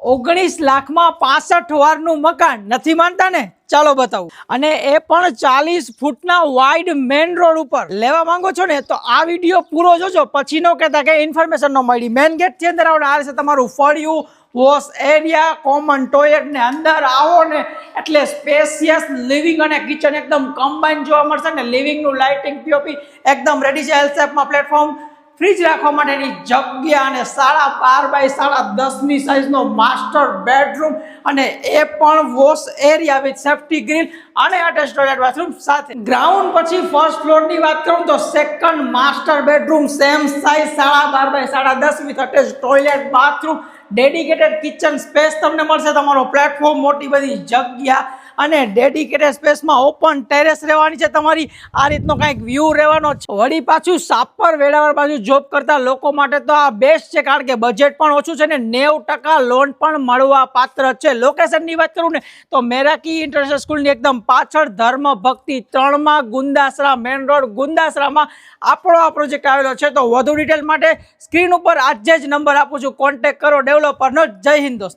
19 લાખમાં 65 વારનું મકાન નથી માનતા ને? ચાલો બતાવું. અને એ પણ 40 ફૂટના વાઇડ મેન રોડ ઉપર લેવા માંગો છો ને તો આ વિડીયો પૂરો જોજો, પછી નો કહેતા કે ઇન્ફોર્મેશન ન મળી. મેન ગેટ થી અંદર આવો, આ છે તમારું ફળિયું, વોશ એરિયા, કોમન ટોયલેટ ને અંદર આવો ને એટલે સ્પેશિયસ લિવિંગ અને કિચન એકદમ કમ્બાઈન જોવા મળશે ને. લિવિંગ નું લાઇટિંગ પીઓપી એકદમ રેડી છે. એલ શેપમાં પ્લેટફોર્મ, ફ્રીજ રાખવા માટેની જગ્યા અને 12.5 બાય 10.5 ની સાઇઝનો માસ્ટર બેડરૂમ અને એ પણ wash area with safety grill અને અટેચ ટોયલેટ બાથરૂમ સાથે. ગ્રાઉન્ડ પછી ફર્સ્ટ ફ્લોર ની વાત કરું તો second master bedroom same size 12.5 by 10.5 with attach toilet bathroom, dedicated kitchen space તમને મળશે. તમારો પ્લેટફોર્મ, મોટી બધી જગ્યા અને ડેડિકેટેડ સ્પેસમાં ઓપન ટેરેસ રહેવાની છે તમારી. આ રીતનો કંઈક વ્યૂ રહેવાનો છે. વળી પાછું સાપર વેળાવળ બાજુ જોબ કરતા લોકો માટે તો આ બેસ્ટ છે, કારણ કે બજેટ પણ ઓછું છે ને 90% લોન પણ મળવા પાત્ર છે. લોકેશનની વાત કરું ને તો મેરાકી ઇન્ટરનેશનલ સ્કૂલની એકદમ પાછળ, ધર્મ ભક્તિ 3 માં ગુંદાસરા મેન રોડ, ગુંદાસરામાં આપણો આ પ્રોજેક્ટ આવેલો છે. તો વધુ ડિટેલ માટે સ્ક્રીન ઉપર આજે જ નંબર આપું છું, કોન્ટેક્ટ કરો ડેવલપરનો. જય હિન્દ દોસ્તો.